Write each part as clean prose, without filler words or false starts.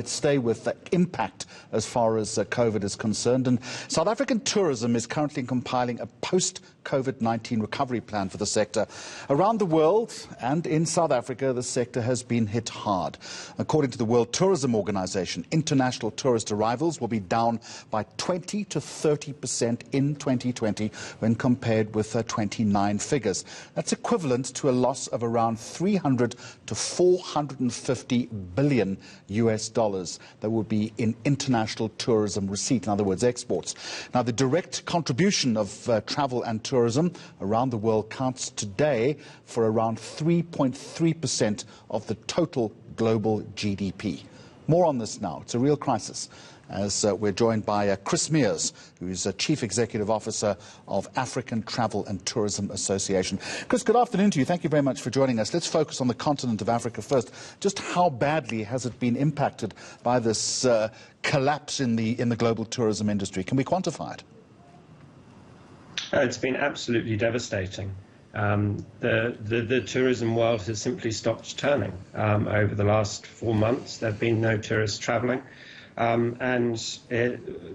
Stay with the impact as far as COVID is concerned. And South African tourism is currently compiling a post-COVID-19 recovery plan for the sector. Around the world and in South Africa, the sector has been hit hard. According to the World Tourism Organization, international tourist arrivals will be down by 20 to 30% in 2020 when compared with 29 figures. That's equivalent to a loss of around 300 to 450 billion US dollars. That would be in international tourism receipt, in other words, exports. Now, the direct contribution of travel and tourism around the world counts today for around 3.3% of the total global GDP. More on this now. It's a real crisis, as we're joined by Chris Mears, who is Chief Executive Officer of African Travel and Tourism Association. Chris, good afternoon to you. Thank you very much for joining us. Let's focus on the continent of Africa first. Just how badly has it been impacted by this collapse in the global tourism industry? Can we quantify it? It's been absolutely devastating. The tourism world has simply stopped turning. Over the last 4 months, there have been no tourists travelling.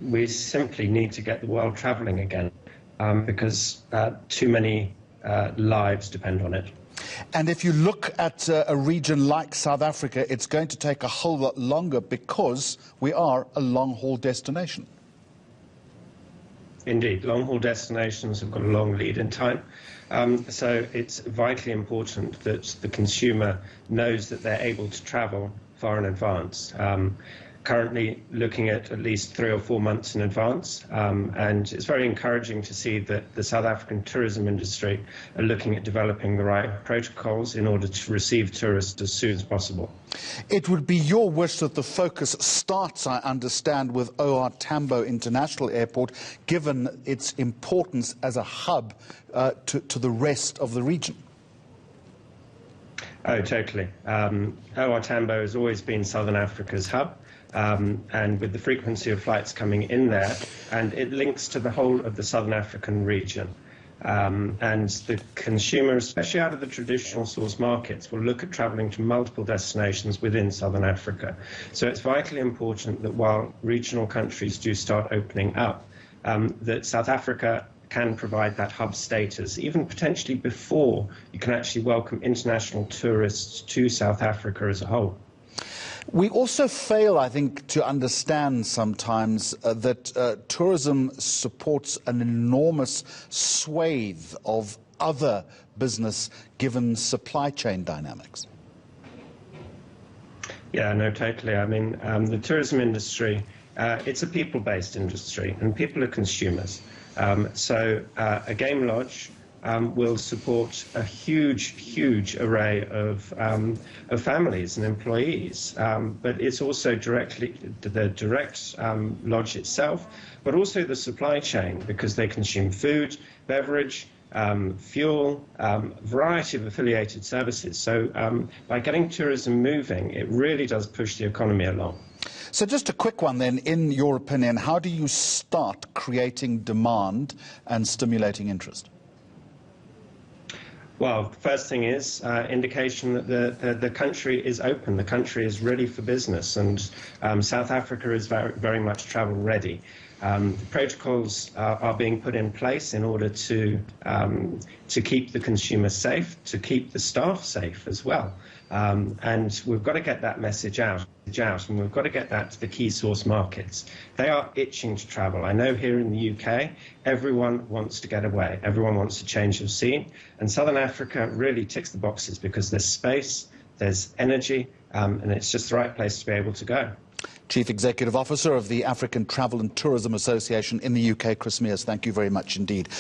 We simply need to get the world travelling again because too many lives depend on it. And if you look at a region like South Africa, it's going to take a whole lot longer because we are a long-haul destination. Indeed, long-haul destinations have got a long lead in time. So it's vitally important that the consumer knows that they're able to travel far in advance. Currently looking at least 3 or 4 months in advance, and it's very encouraging to see that the South African tourism industry are looking at developing the right protocols in order to receive tourists as soon as possible. It would be your wish that the focus starts, I understand, with OR Tambo International Airport, given its importance as a hub to the rest of the region. Oh, totally. OR Tambo has always been Southern Africa's hub. And with the frequency of flights coming in there, and it links to the whole of the Southern African region. And the consumer, especially out of the traditional source markets, will look at travelling to multiple destinations within Southern Africa. So it's vitally important that while regional countries do start opening up, that South Africa can provide that hub status, even potentially before you can actually welcome international tourists to South Africa as a whole. We also fail, I think, to understand sometimes that tourism supports an enormous swathe of other business given supply chain dynamics. Yeah, no, totally. I mean, the tourism industry, it's a people-based industry, and people are consumers. So a game lodge will support a huge array of families and employees, but it's also directly the direct lodge itself, but also the supply chain, because they consume food, beverage, fuel, variety of affiliated services. So by getting tourism moving, it really does push the economy along. So just a quick one then, in your opinion, how do you start creating demand and stimulating interest? Well, first thing is indication that the country is open, the country is ready for business, and South Africa is very much travel ready. The protocols are being put in place in order to keep the consumer safe, to keep the staff safe as well. And we've got to get that message out, and we've got to get that to the key source markets. They are itching to travel. I know here in the UK, everyone wants to get away. Everyone wants a change of scene. And Southern Africa really ticks the boxes because there's space, there's energy, and it's just the right place to be able to go. Chief Executive Officer of the African Travel and Tourism Association in the UK, Chris Mears, thank you very much indeed.